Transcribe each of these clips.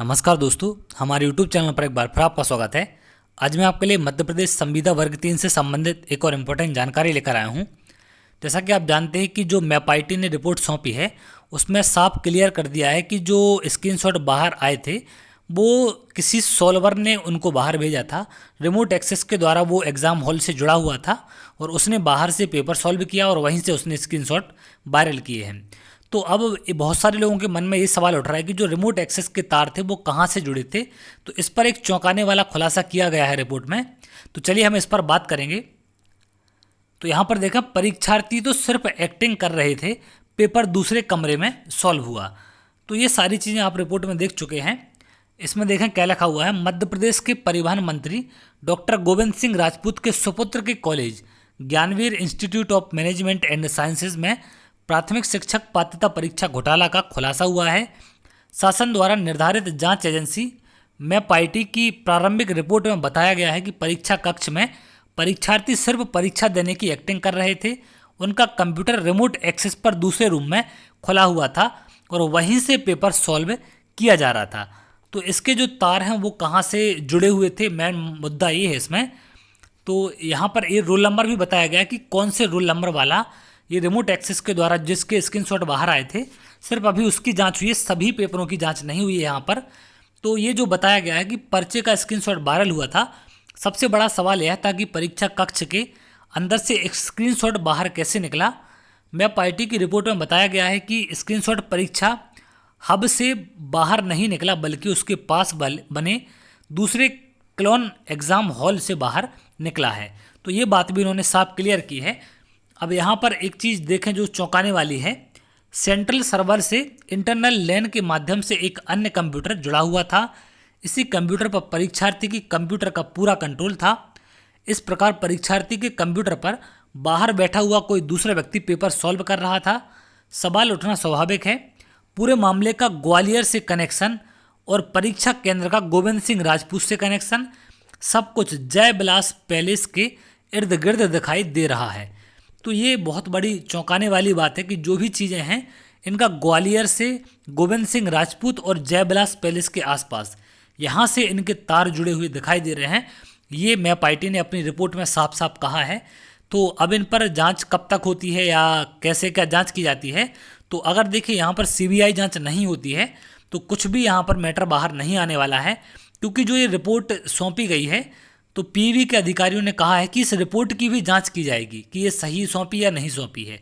नमस्कार दोस्तों, हमारे YouTube चैनल पर एक बार फिर आपका स्वागत है। आज मैं आपके लिए मध्य प्रदेश संविदा वर्ग 3 से संबंधित एक और इम्पोर्टेंट जानकारी लेकर आया हूं। जैसा कि आप जानते हैं कि जो मैपाइटी ने रिपोर्ट सौंपी है उसमें साफ क्लियर कर दिया है कि जो स्क्रीनशॉट बाहर आए थे वो किसी सॉल्वर ने उनको बाहर भेजा था। रिमोट एक्सेस के द्वारा वो एग्ज़ाम हॉल से जुड़ा हुआ था और उसने बाहर से पेपर सॉल्व किया और वहीं से उसने स्क्रीनशॉट वायरल किए हैं। तो अब बहुत सारे लोगों के मन में ये सवाल उठ रहा है कि जो रिमोट एक्सेस के तार थे वो कहाँ से जुड़े थे। तो इस पर एक चौंकाने वाला खुलासा किया गया है रिपोर्ट में। तो चलिए हम इस पर बात करेंगे। तो यहाँ पर देखा, परीक्षार्थी तो सिर्फ एक्टिंग कर रहे थे, पेपर दूसरे कमरे में सॉल्व हुआ। तो ये सारी चीज़ें आप रिपोर्ट में देख चुके हैं। इसमें देखें क्या लिखा हुआ है। मध्य प्रदेश के परिवहन मंत्री डॉक्टर गोविंद सिंह राजपूत के सुपुत्र के college Gyanveer institute of management and sciences में प्राथमिक शिक्षक पात्रता परीक्षा घोटाला का खुलासा हुआ है। शासन द्वारा निर्धारित जांच एजेंसी मैपाइटी की प्रारंभिक रिपोर्ट में बताया गया है कि परीक्षा कक्ष में परीक्षार्थी सिर्फ परीक्षा देने की एक्टिंग कर रहे थे। उनका कंप्यूटर रिमोट एक्सेस पर दूसरे रूम में खुला हुआ था और वहीं से पेपर सॉल्व किया जा रहा था। तो इसके जो तार हैं वो कहाँ से जुड़े हुए थे, मेन मुद्दा ये है इसमें। तो यहाँ पर ये रोल नंबर भी बताया गया कि कौन से रोल नंबर वाला ये रिमोट एक्सेस के द्वारा जिसके स्क्रीनशॉट बाहर आए थे, सिर्फ अभी उसकी जांच हुई है, सभी पेपरों की जांच नहीं हुई है यहाँ पर। तो ये जो बताया गया है कि पर्चे का स्क्रीनशॉट वायरल हुआ था, सबसे बड़ा सवाल यह था कि परीक्षा कक्ष के अंदर से एक स्क्रीनशॉट बाहर कैसे निकला। मैपाइटी की रिपोर्ट में बताया गया है कि स्क्रीनशॉट परीक्षा हब से बाहर नहीं निकला बल्कि उसके पास बने दूसरे क्लोन एग्ज़ाम हॉल से बाहर निकला है। तो ये बात भी उन्होंने साफ क्लियर की है। अब यहाँ पर एक चीज़ देखें जो चौंकाने वाली है। सेंट्रल सर्वर से इंटरनल लैन के माध्यम से एक अन्य कंप्यूटर जुड़ा हुआ था। इसी कंप्यूटर पर परीक्षार्थी की कंप्यूटर का पूरा कंट्रोल था। इस प्रकार परीक्षार्थी के कंप्यूटर पर बाहर बैठा हुआ कोई दूसरा व्यक्ति पेपर सॉल्व कर रहा था। सवाल उठना स्वाभाविक है। पूरे मामले का ग्वालियर से कनेक्शन और परीक्षा केंद्र का गोविंद सिंह राजपूत से कनेक्शन, सब कुछ जय विलास पैलेस के इर्द गिर्द दिखाई दे रहा है। तो ये बहुत बड़ी चौंकाने वाली बात है कि जो भी चीज़ें हैं इनका ग्वालियर से गोविंद सिंह राजपूत और जय विलास पैलेस के आसपास यहाँ से इनके तार जुड़े हुए दिखाई दे रहे हैं। ये मैपाइटी ने अपनी रिपोर्ट में साफ साफ कहा है। तो अब इन पर जांच कब तक होती है या कैसे क्या जांच की जाती है। तो अगर देखिए यहाँ पर सीबीआई जांच नहीं होती है तो कुछ भी यहाँ पर मैटर बाहर नहीं आने वाला है, क्योंकि जो ये रिपोर्ट सौंपी गई है तो पीवी के अधिकारियों ने कहा है कि इस रिपोर्ट की भी जांच की जाएगी कि ये सही सौंपी या नहीं सौंपी है।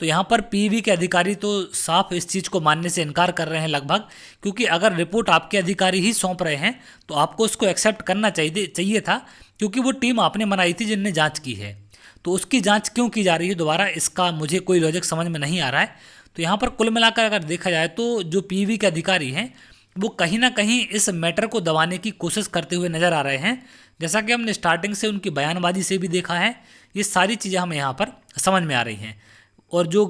तो यहाँ पर पीवी के अधिकारी तो साफ इस चीज़ को मानने से इनकार कर रहे हैं लगभग, क्योंकि अगर रिपोर्ट आपके अधिकारी ही सौंप रहे हैं तो आपको उसको एक्सेप्ट करना चाहिए था, क्योंकि वो टीम आपने बनाई थी जिनने जाँच की है। तो उसकी जाँच क्यों की जा रही है दोबारा, इसका मुझे कोई लॉजिक समझ में नहीं आ रहा है। तो यहाँ पर कुल मिलाकर अगर देखा जाए तो जो पीवी के अधिकारी हैं वो कहीं ना कहीं इस मैटर को दबाने की कोशिश करते हुए नज़र आ रहे हैं। जैसा कि हमने स्टार्टिंग से उनकी बयानबाजी से भी देखा है, ये सारी चीज़ें हमें यहाँ पर समझ में आ रही हैं। और जो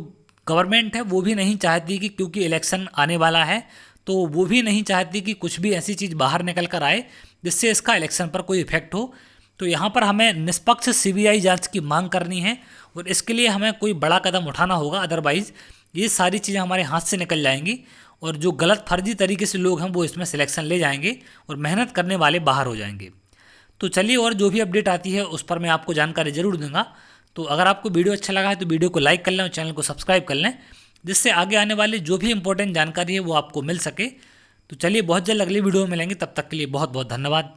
गवर्नमेंट है वो भी नहीं चाहती कि, क्योंकि इलेक्शन आने वाला है तो वो भी नहीं चाहती कि कुछ भी ऐसी चीज़ बाहर निकल कर आए जिससे इसका इलेक्शन पर कोई इफेक्ट हो। तो यहाँ पर हमें निष्पक्ष सीबीआई जांच की मांग करनी है और इसके लिए हमें कोई बड़ा कदम उठाना होगा, अदरवाइज़ ये सारी चीज़ें हमारे हाथ से निकल जाएंगी और जो गलत फर्जी तरीके से लोग हैं वो इसमें सिलेक्शन ले जाएंगे और मेहनत करने वाले बाहर हो जाएंगे। तो चलिए, और जो भी अपडेट आती है उस पर मैं आपको जानकारी ज़रूर दूंगा। तो अगर आपको वीडियो अच्छा लगा है तो वीडियो को लाइक कर लें और चैनल को सब्सक्राइब कर लें, जिससे आगे आने वाली जो भी इंपॉर्टेंट जानकारी है वो आपको मिल सके। तो चलिए, बहुत जल्द अगली वीडियो में मिलेंगे, तब तक के लिए बहुत बहुत धन्यवाद।